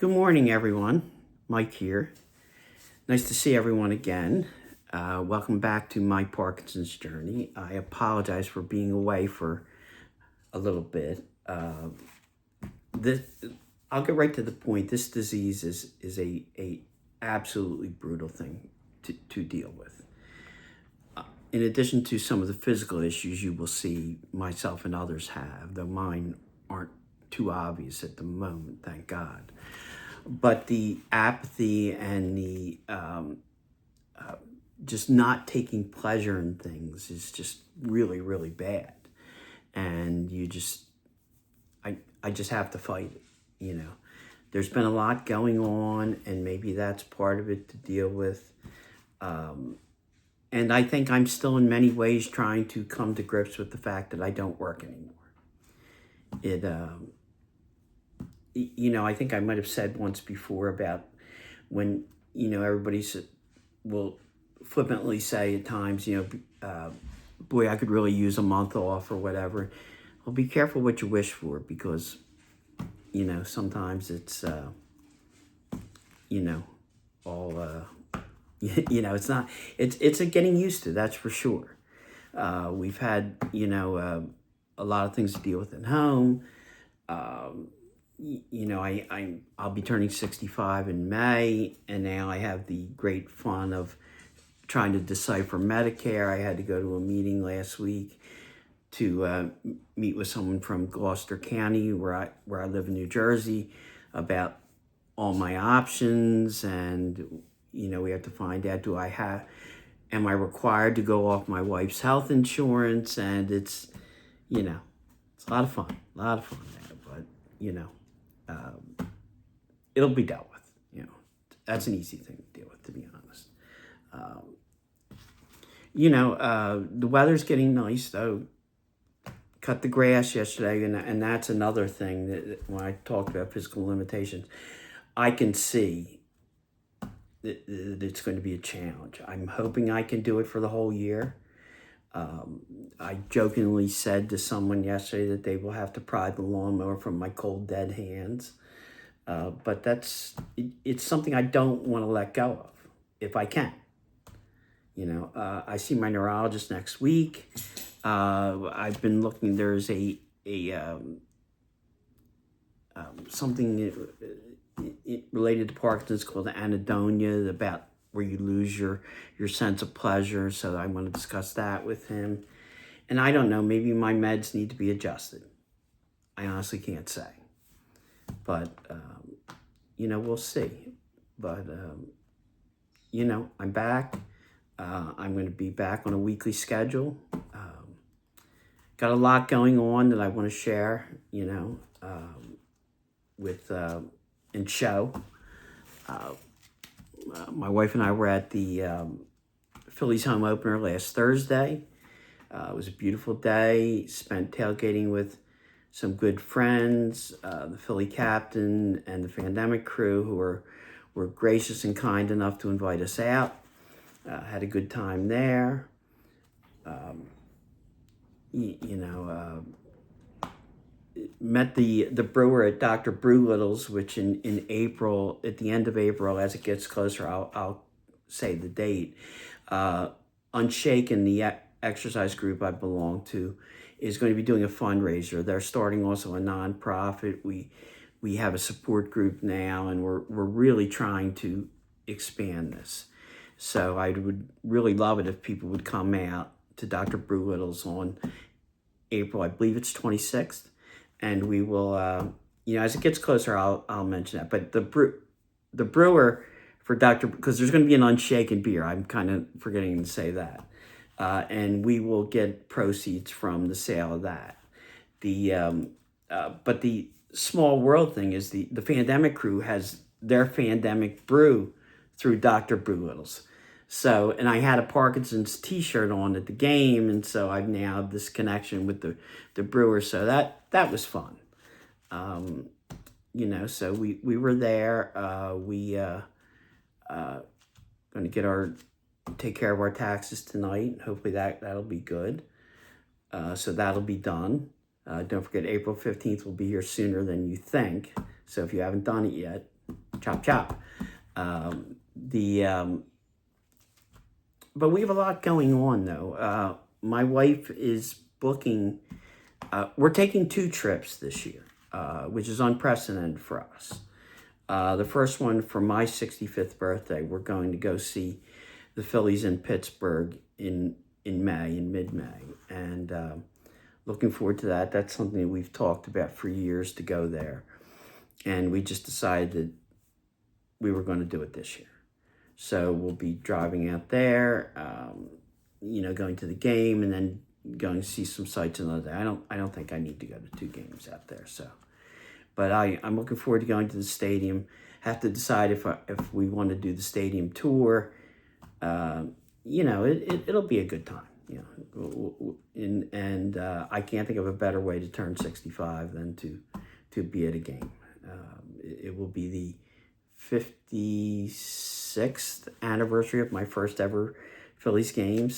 Good morning, everyone. Mike here. Nice to see everyone again. Welcome back to my Parkinson's journey. I apologize for being away for a little bit. This, I'll get right to the point. This disease is a absolutely brutal thing to deal with. In addition to some of the physical issues you will see myself and others have, though mine aren't too obvious at the moment, thank God. But the apathy and the just not taking pleasure in things is just really, really bad. And I just have to fight it. There's been a lot going on, and maybe that's part of it to deal with. And I think I'm still in many ways trying to come to grips with the fact that I don't work anymore. I think I might have said once before about when, everybody will flippantly say at times, boy, I could really use a month off or whatever. Well, be careful what you wish for, because, sometimes it's, all, it's not, it's a getting used to, that's for sure. We've had, a lot of things to deal with at home. I'll be turning 65 in May, and now I have the great fun of trying to decipher Medicare. I had to go to a meeting last week to meet with someone from Gloucester County, where I live in New Jersey, about all my options, and we have to find out, am I required to go off my wife's health insurance? And it's a lot of fun there, but it'll be dealt with. That's an easy thing to deal with, to be honest. The weather's getting nice, though. Cut the grass yesterday, and that's another thing that when I talk about physical limitations, I can see that it's going to be a challenge. I'm hoping I can do it for the whole year. I jokingly said to someone yesterday that they will have to pry the lawnmower from my cold, dead hands. But it's something I don't want to let go of, if I can. I see my neurologist next week. I've been looking, there's something related to Parkinson's called anhedonia, about where you lose your sense of pleasure. So I want to discuss that with him. And I don't know, maybe my meds need to be adjusted. I honestly can't say. But, we'll see. But, I'm back. I'm going to be back on a weekly schedule. Got a lot going on that I want to share, with and show. My wife and I were at the Phillies home opener last Thursday. It was a beautiful day. Spent tailgating with some good friends, the Philly captain and the Pandemic crew, who were gracious and kind enough to invite us out. Had a good time there. Met the brewer at Dr. Brewlittle's, which in April, at the end of April, as it gets closer, I'll say the date. Unshaken, the exercise group I belong to, is going to be doing a fundraiser. They're starting also a nonprofit. We have a support group now, and we're really trying to expand this. So I would really love it if people would come out to Dr. Brewlittle's on April, I believe it's 26th. And we will, as it gets closer, I'll mention that. But the brewer for because there's going to be an unshaken beer. I'm kind of forgetting to say that. And we will get proceeds from the sale of that. But the small world thing is the Pandemic crew has their Pandemic brew through Dr. Brewlittle's. So, and I had a Parkinson's t-shirt on at the game, and so I've now have this connection with the brewer. So that was fun. So we were there. Going to take care of our taxes tonight. Hopefully that'll be good. So that'll be done. Don't forget, April 15th will be here sooner than you think. So if you haven't done it yet, chop chop. But we have a lot going on, though. My wife is booking. We're taking 2 trips this year, which is unprecedented for us. The first one for my 65th birthday, we're going to go see the Phillies in Pittsburgh in mid-May, and looking forward to that. That's something that we've talked about for years, to go there, and we just decided that we were going to do it this year. So we'll be driving out there, going to the game, and then going to see some sights another day. I don't think I need to go to 2 games out there. So, but I'm looking forward to going to the stadium. Have to decide if we want to do the stadium tour. It'll be a good time. And I can't think of a better way to turn 65 than to be at a game. It will be the 56th anniversary of my first ever Phillies game,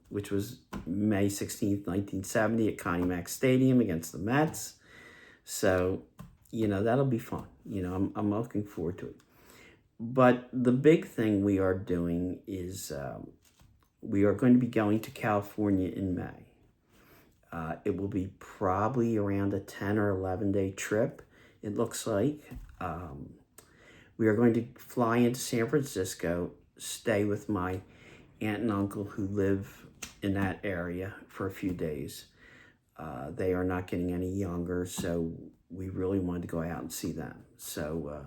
which was May 16th, 1970 at Connie Mack Stadium against the Mets. So, that'll be fun. I'm looking forward to it. But the big thing we are doing is we are going to be going to California in May. It will be probably around a 10 or 11 day trip, it looks like. We are going to fly into San Francisco, stay with my aunt and uncle who live in that area for a few days. They are not getting any younger, so we really wanted to go out and see them. So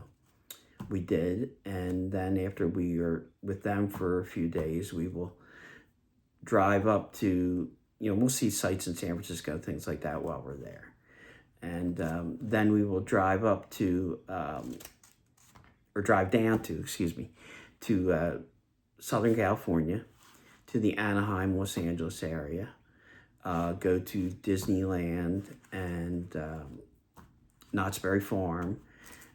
we did, and then after we are with them for a few days, we will drive up to, we'll see sights in San Francisco, things like that while we're there. And then we will drive up to, drive down to Southern California, to the Anaheim, Los Angeles area, go to Disneyland and Knott's Berry Farm,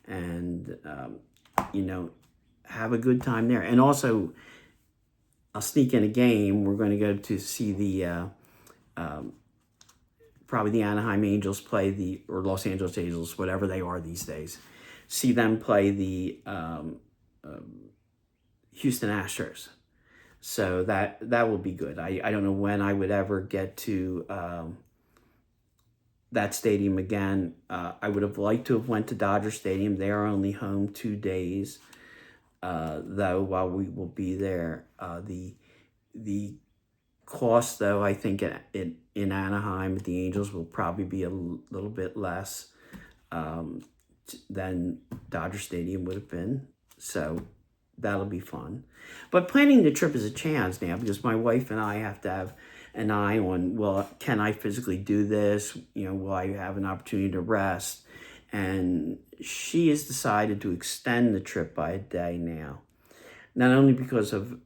and, have a good time there. And also, I'll sneak in a game. We're going to go to see the, probably the Anaheim Angels play or Los Angeles Angels, whatever they are these days. See them play the Houston Astros. So that will be good. I don't know when I would ever get to that stadium again. I would have liked to have went to Dodger Stadium. They are only home 2 days, though, while we will be there. The cost, though, I think in Anaheim at the Angels will probably be a little bit less than Dodger Stadium would have been. So that'll be fun. But planning the trip is a chance now, because my wife and I have to have an eye on, well, can I physically do this? Will I have an opportunity to rest? And she has decided to extend the trip by a day now. Not only because of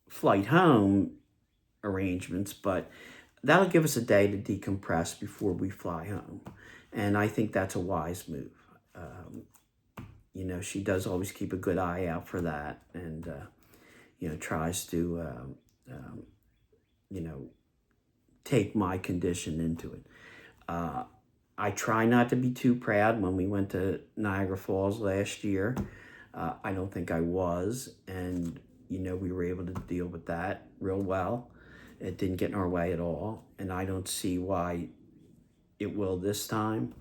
flight home arrangements, but that'll give us a day to decompress before we fly home. And I think that's a wise move. She does always keep a good eye out for that, and, tries to, take my condition into it. I try not to be too proud. When we went to Niagara Falls last year, I don't think I was, and, we were able to deal with that real well. It didn't get in our way at all, and I don't see why it will this time.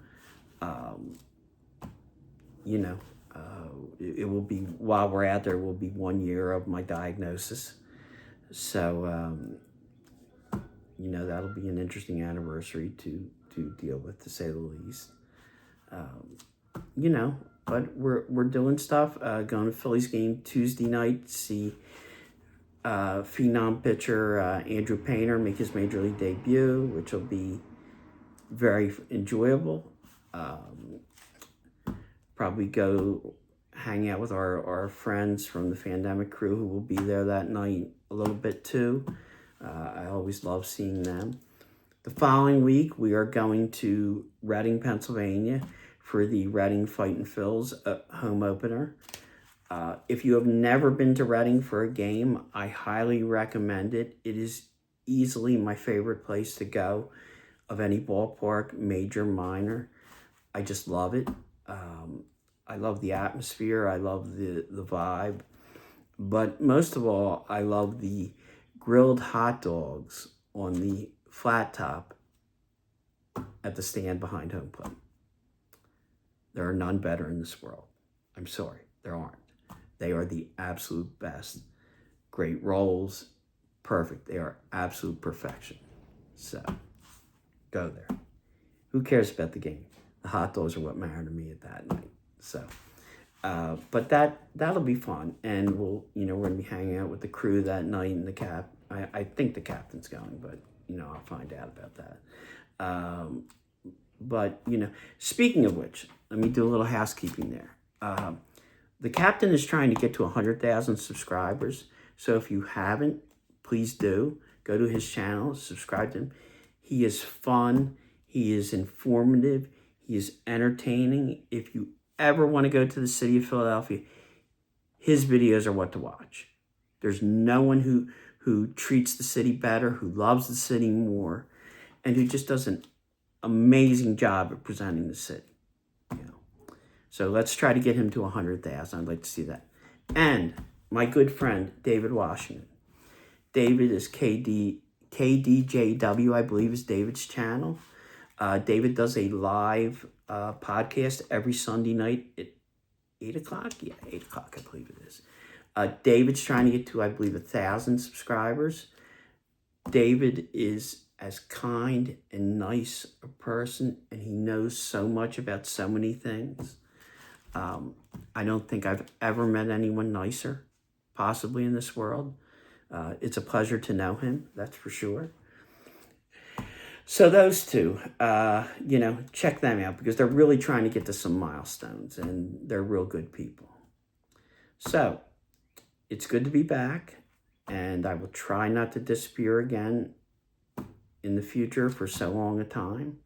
It will be, while we're out there, will be 1 year of my diagnosis. So, that'll be an interesting anniversary to deal with, to say the least. But we're doing stuff. Going to Phillies game Tuesday night to see phenom pitcher Andrew Painter make his major league debut, which will be very enjoyable. Probably go hang out with our friends from the Fandemic crew who will be there that night a little bit too. I always love seeing them. The following week, we are going to Reading, Pennsylvania for the Reading Fightin' Phils home opener. If you have never been to Reading for a game, I highly recommend it. It is easily my favorite place to go of any ballpark, major, minor. I just love it. I love the atmosphere. I love the vibe. But most of all, I love the grilled hot dogs on the flat top at the stand behind home plate. There are none better in this world. I'm sorry, there aren't. They are the absolute best. Great rolls, perfect. They are absolute perfection. So, go there. Who cares about the game? The hot dogs are what mattered to me at that night. So, but that'll be fun, and we're gonna be hanging out with the crew that night in the cap. I think the captain's going, but I'll find out about that. But speaking of which, let me do a little housekeeping there. The captain is trying to get to 100,000 subscribers. So if you haven't, please do go to his channel, subscribe to him. He is fun. He is informative. He is entertaining. If you ever want to go to the city of Philadelphia, his videos are what to watch. There's no one who treats the city better, who loves the city more, and who just does an amazing job of presenting the city. So let's try to get him to 100,000. I'd like to see that. And my good friend, David Washington. David is KDJW, I believe is David's channel. David does a live podcast every Sunday night at 8 o'clock. Yeah, 8 o'clock, I believe it is. David's trying to get to, I believe, 1,000 subscribers. David is as kind and nice a person, and he knows so much about so many things. I don't think I've ever met anyone nicer, possibly in this world. It's a pleasure to know him, that's for sure. So those two, check them out because they're really trying to get to some milestones, and they're real good people. So it's good to be back, and I will try not to disappear again in the future for so long a time.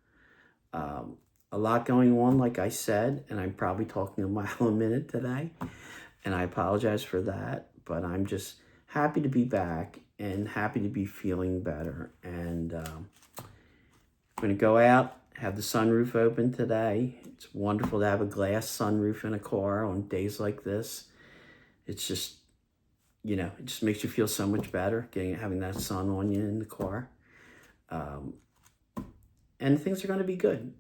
A lot going on, like I said, and I'm probably talking a mile a minute today, and I apologize for that, but I'm just happy to be back and happy to be feeling better. And I'm going to go out, have the sunroof open today. It's wonderful to have a glass sunroof in a car on days like this. It's just, it just makes you feel so much better having that sun on you in the car. And things are going to be good.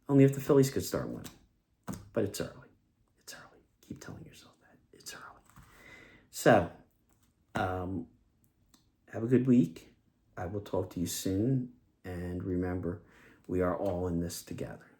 Only if the Phillies could start winning. But it's early. It's early. Keep telling yourself that. It's early. So, have a good week. I will talk to you soon. And remember, we are all in this together.